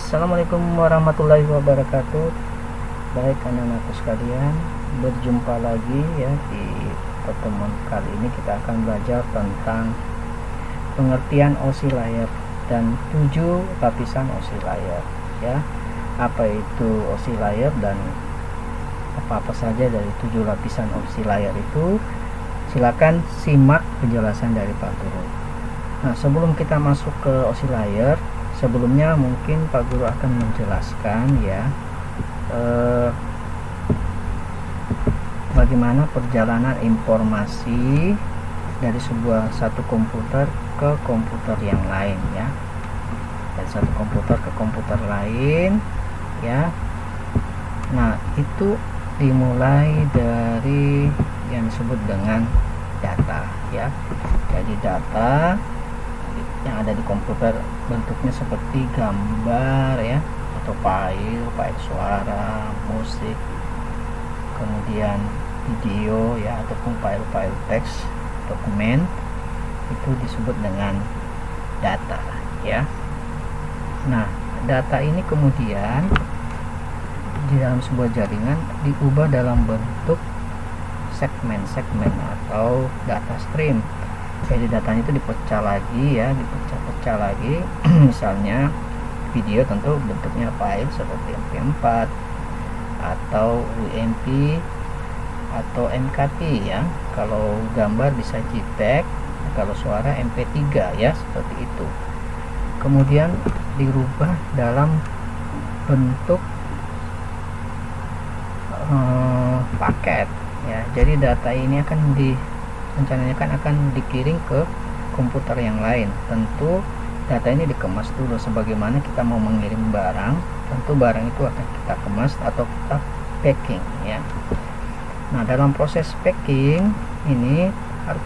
Assalamualaikum warahmatullahi wabarakatuh. Baik anak-anakku sekalian, berjumpa lagi ya di pertemuan kali ini. Kita akan belajar tentang pengertian OSI layar dan 7 lapisan OSI layar ya. Apa itu OSI layar dan apa-apa saja dari 7 lapisan OSI layar itu, silakan simak penjelasan dari Pak Guru. Nah, sebelum kita masuk ke OSI layar, sebelumnya mungkin Pak Guru akan menjelaskan ya bagaimana perjalanan informasi dari satu komputer ke komputer yang lain ya, dari satu komputer ke komputer lain ya. Nah, itu dimulai dari yang disebut dengan data ya. Jadi data yang ada di komputer bentuknya seperti gambar ya, atau file suara, musik, kemudian video ya, ataupun file teks, dokumen, itu disebut dengan data ya. Nah, data ini kemudian di dalam sebuah jaringan diubah dalam bentuk segmen-segmen atau data stream. Jadi datanya itu dipecah lagi ya, dipecah lagi. Misalnya video tentu bentuknya file seperti MP4 atau WMP atau MKP ya. Kalau gambar bisa JPEG, kalau suara MP3 ya, seperti itu. Kemudian dirubah dalam bentuk paket ya. Jadi data ini rencananya akan dikirim ke komputer yang lain. Tentu data ini dikemas dulu sebagaimana kita mau mengirim barang. Tentu barang itu akan kita kemas atau kita packing ya. Nah, dalam proses packing ini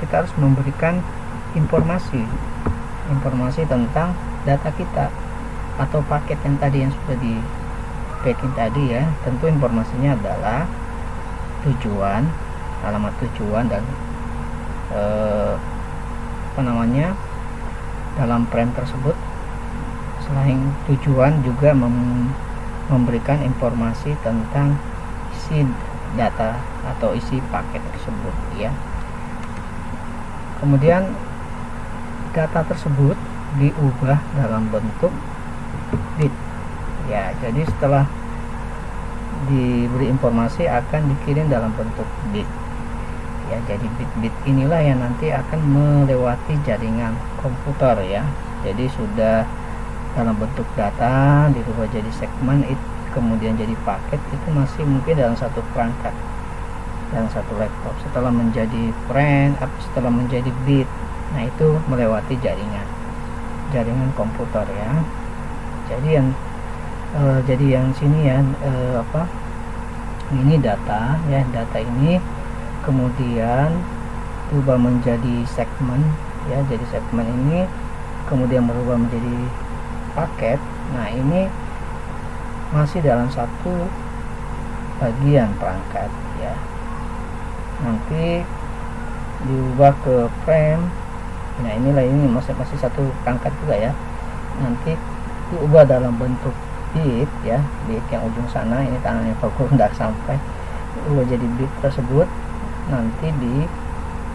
kita harus memberikan informasi tentang data kita atau paket yang tadi yang sudah di packing tadi ya. Tentu informasinya adalah tujuan, alamat tujuan, dan dalam frame tersebut selain tujuan juga memberikan informasi tentang isi data atau isi paket tersebut ya. Kemudian data tersebut diubah dalam bentuk bit ya. Jadi setelah diberi informasi akan dikirim dalam bentuk bit ya. Jadi bit-bit inilah yang nanti akan melewati jaringan komputer ya. Jadi sudah dalam bentuk data dirubah jadi segmen, kemudian jadi paket, itu masih mungkin dalam satu perangkat, dalam satu laptop. Setelah menjadi frame, setelah menjadi bit, nah itu melewati jaringan komputer ya. Jadi yang sini ya, ini data ya. Data ini kemudian berubah menjadi segmen ya. Jadi segmen ini kemudian berubah menjadi paket. Nah, ini masih dalam satu bagian perangkat ya. Nanti diubah ke frame. Nah, ini masih satu perangkat juga ya. Nanti diubah dalam bentuk bit ya, bit yang ujung sana. Ini tangannya Pak Guru tidak sampai. Diubah jadi bit tersebut nanti di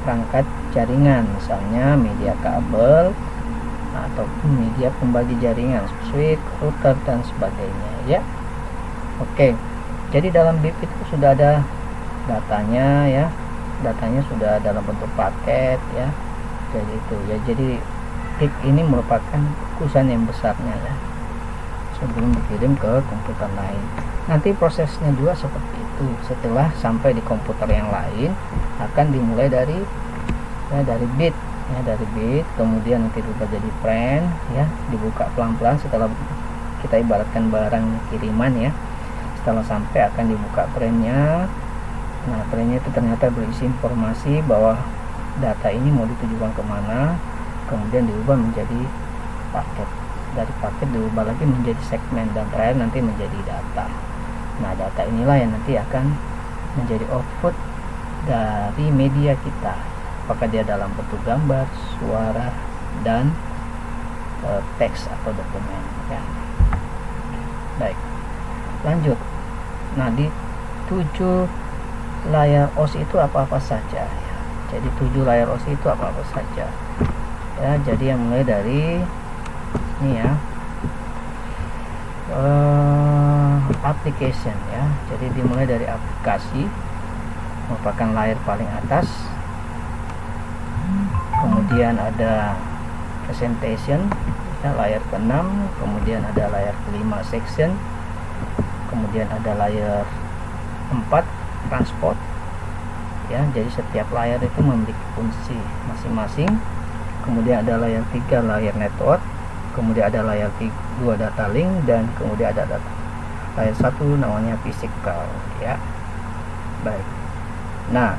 perangkat jaringan, misalnya media kabel ataupun media pembagi jaringan, switch, router, dan sebagainya ya. Oke, jadi dalam bit itu sudah ada datanya ya. Datanya sudah dalam bentuk paket ya. Jadi itu ya. Jadi bit ini merupakan kukusan yang besarnya ya, sebelum dikirim ke komputer lain. Nanti prosesnya juga seperti itu. Setelah sampai di komputer yang lain akan dimulai dari bit ya, dari bit, kemudian nanti diubah jadi frame ya, dibuka pelan-pelan. Setelah kita ibaratkan barang kiriman ya, setelah sampai akan dibuka frame-nya. Nah, frame-nya itu ternyata berisi informasi bahwa data ini mau ditujukan kemana, kemudian diubah menjadi paket. Dari paket diubah lagi menjadi segmen, dan terakhir nanti menjadi data. Nah, data inilah yang nanti akan menjadi output dari media kita, apakah dia dalam bentuk gambar, suara, dan teks atau dokumen ya. Lanjut. Nah, di 7 layar OSI itu apa-apa saja ya. Jadi 7 layar OSI itu apa-apa saja ya. Jadi yang mulai dari ini ya, application ya. Jadi dimulai dari aplikasi, merupakan layar paling atas. Kemudian ada presentation ya, layar ke-6. Kemudian ada layar ke-5 section. Kemudian ada layar 4 transport ya. Jadi setiap layar itu memiliki fungsi masing-masing. Kemudian ada layar 3 layar network. Kemudian ada layar 2 data link, dan kemudian ada layar 1 namanya physical ya. Baik. Nah,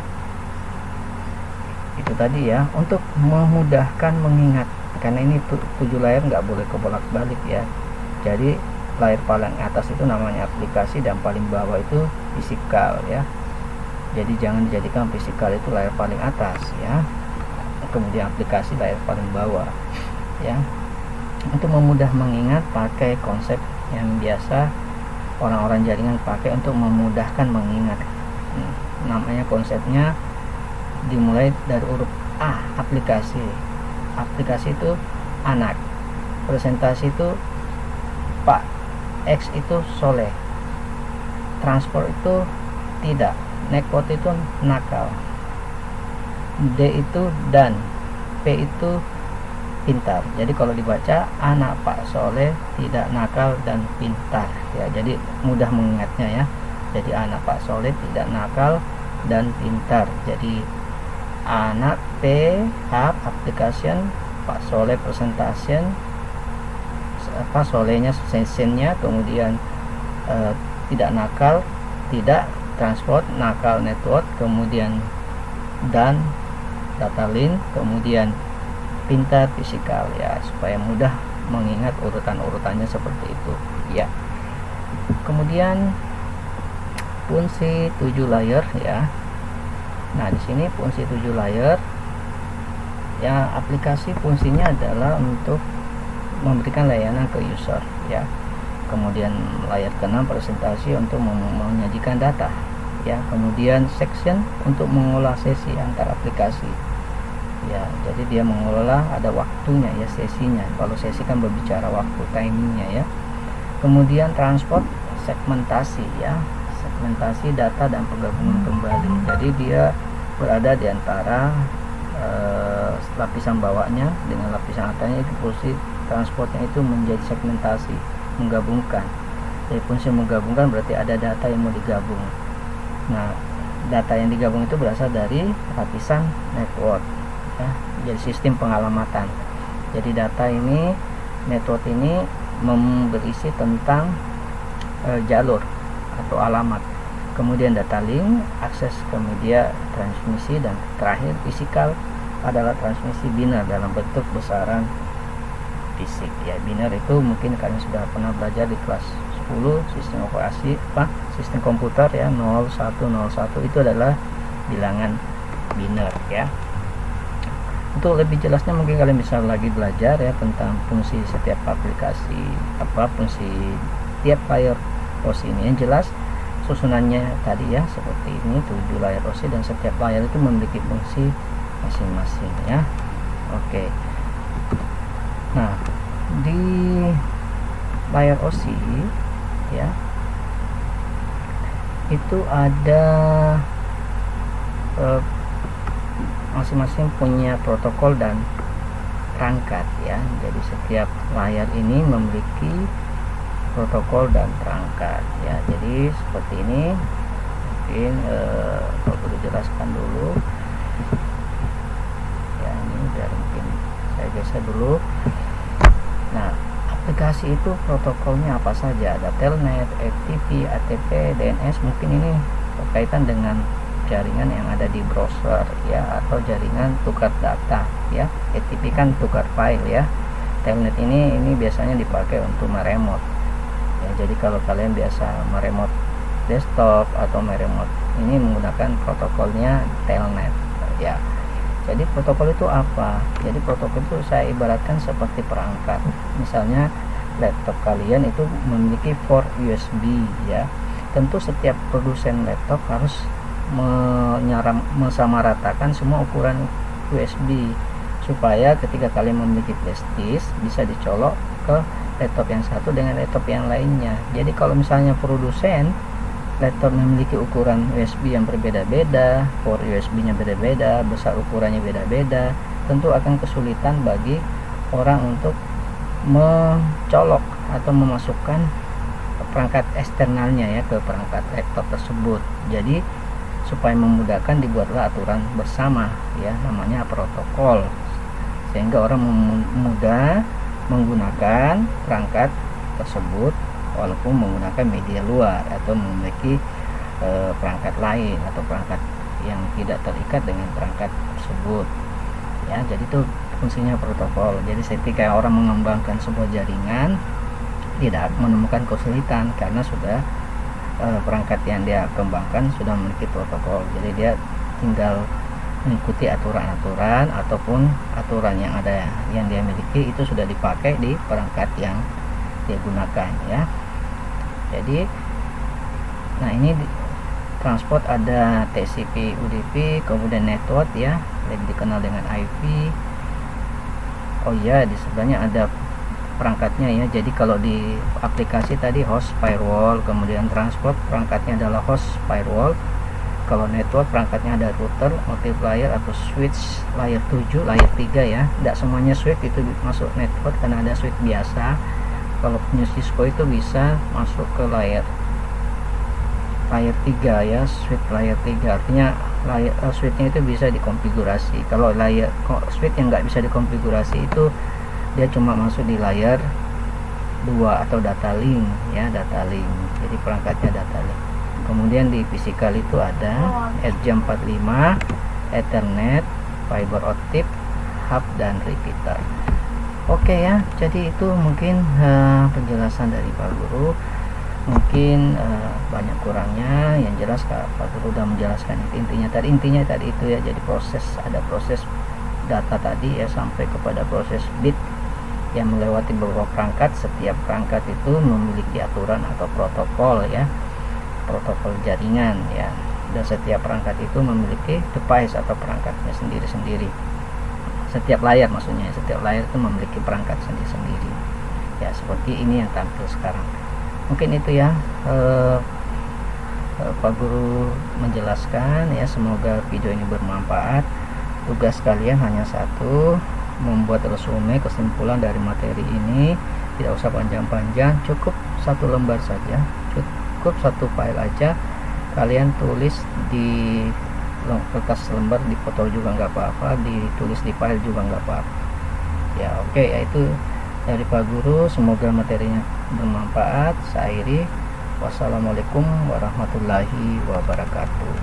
itu tadi ya, untuk memudahkan mengingat, karena ini 7 layar nggak boleh kebolak-balik ya. Jadi layar paling atas itu namanya aplikasi, dan paling bawah itu physical ya. Jadi jangan dijadikan physical itu layar paling atas ya, kemudian aplikasi layar paling bawah ya. Untuk memudah mengingat, pakai konsep yang biasa orang-orang jaringan pakai untuk memudahkan mengingat. Namanya konsepnya dimulai dari huruf A, aplikasi. Aplikasi itu anak, presentasi itu Pak, X itu soleh, transport itu tidak, network itu nakal, D itu dan, P itu pintar. Jadi kalau dibaca, anak Pak Soleh tidak nakal dan pintar ya. Jadi mudah mengingatnya ya. Jadi anak Pak Soleh tidak nakal dan pintar. Jadi anak P app application, Pak Soleh presentation, apa Solehnya sessionnya, kemudian tidak nakal, tidak transport, nakal network, kemudian dan data link, kemudian pintar fisikal ya, supaya mudah mengingat urutan-urutannya seperti itu ya. Kemudian fungsi 7 layer ya. Nah, di sini fungsi 7 layer ya, aplikasi fungsinya adalah untuk memberikan layanan ke user ya. Kemudian layar ke-6 presentasi untuk menyajikan data ya. Kemudian section untuk mengolah sesi antar aplikasi ya. Jadi dia mengelola, ada waktunya ya, sesinya. Kalau sesi kan berbicara waktu, timingnya ya. Kemudian transport, segmentasi ya, segmentasi data dan penggabungan kembali. Jadi dia berada di antara lapisan bawahnya dengan lapisan atasnya. Itu fungsi transportnya itu menjadi segmentasi, menggabungkan. Jadi fungsi menggabungkan berarti ada data yang mau digabung. Nah, data yang digabung itu berasal dari lapisan network ya, jadi sistem pengalamatan. Jadi data ini, network ini berisi tentang jalur atau alamat. Kemudian data link, akses ke media transmisi, dan terakhir fisikal adalah transmisi biner dalam bentuk besaran fisik ya. Biner itu mungkin kalian sudah pernah belajar di kelas 10 sistem operasi sistem komputer ya, 0101 itu adalah bilangan biner ya. Untuk lebih jelasnya mungkin kalian bisa lagi belajar ya tentang fungsi setiap aplikasi, fungsi tiap layar OSI ini. Yang jelas susunannya tadi ya seperti ini, 7 layar OSI, dan setiap layar itu memiliki fungsi masing-masing ya. Oke. Nah, di layar OSI ya, itu ada masing-masing punya protokol dan perangkat ya. Jadi setiap layar ini memiliki protokol dan perangkat ya. Jadi seperti ini, mungkin kalau perlu jelaskan dulu ya, ini biar mungkin saya geser dulu. Nah, aplikasi itu protokolnya apa saja? Ada telnet, FTP, ATP, DNS. Mungkin ini berkaitan dengan jaringan yang ada di browser ya, atau jaringan tukar data ya. FTP kan tukar file ya. Telnet ini biasanya dipakai untuk meremote ya. Jadi kalau kalian biasa meremote desktop atau meremote, ini menggunakan protokolnya telnet ya. Jadi protokol itu apa? Jadi protokol itu saya ibaratkan seperti perangkat. Misalnya laptop kalian itu memiliki port USB ya. Tentu setiap produsen laptop harus mensamaratakan semua ukuran USB supaya ketika kalian memiliki flash disk bisa dicolok ke laptop yang satu dengan laptop yang lainnya. Jadi kalau misalnya produsen laptop memiliki ukuran USB yang berbeda-beda, port USB-nya beda-beda, besar ukurannya beda-beda, tentu akan kesulitan bagi orang untuk mencolok atau memasukkan perangkat eksternalnya ya ke perangkat laptop tersebut. Jadi supaya memudahkan dibuatlah aturan bersama ya, namanya protokol, sehingga orang mudah menggunakan perangkat tersebut walaupun menggunakan media luar atau memiliki perangkat lain atau perangkat yang tidak terikat dengan perangkat tersebut ya. Jadi itu fungsinya protokol. Jadi ketika orang mengembangkan sebuah jaringan tidak menemukan kesulitan karena sudah perangkat yang dia kembangkan sudah memiliki protokol. Jadi dia tinggal mengikuti aturan-aturan ataupun aturan yang ada yang dia miliki itu sudah dipakai di perangkat yang dia gunakan ya. Jadi nah ini transport ada TCP, UDP, kemudian network ya, lebih dikenal dengan IP. Oh ya, di sebelahnya ada perangkatnya ya. Jadi kalau di aplikasi tadi host firewall, kemudian transport perangkatnya adalah host firewall. Kalau network perangkatnya ada router, multiplier atau switch layer 7, layer 3 ya. Tidak semuanya switch itu masuk network karena ada switch biasa. Kalau punya Cisco itu bisa masuk ke layer 3 ya, switch layer 3 artinya switchnya itu bisa dikonfigurasi. Kalau layer switch yang nggak bisa dikonfigurasi itu dia cuma masuk di layer 2 atau data link ya, data link. Jadi perangkatnya data link. Kemudian di physical itu ada RJ45, Ethernet, fiber optic, hub dan repeater. Oke ya, jadi itu mungkin penjelasan dari Pak Guru. Mungkin banyak kurangnya, yang jelas Pak Guru sudah menjelaskan intinya tadi itu ya. Jadi ada proses data tadi ya sampai kepada proses bit yang melewati beberapa perangkat. Setiap perangkat itu memiliki aturan atau protokol ya, protokol jaringan ya, dan setiap perangkat itu memiliki device atau perangkatnya sendiri-sendiri. Setiap layar maksudnya, setiap layar itu memiliki perangkat sendiri-sendiri ya, seperti ini yang tampil sekarang. Mungkin itu ya Pak Guru menjelaskan ya, semoga video ini bermanfaat. Tugas kalian hanya satu, membuat resume kesimpulan dari materi ini. Tidak usah panjang-panjang, cukup satu lembar saja, cukup satu file aja. Kalian tulis di kertas lembar, dipoto juga nggak apa-apa, ditulis di file juga nggak apa-apa ya. Oke ya, itu dari Pak Guru, semoga materinya bermanfaat. Saya akhiri, wassalamualaikum warahmatullahi wabarakatuh.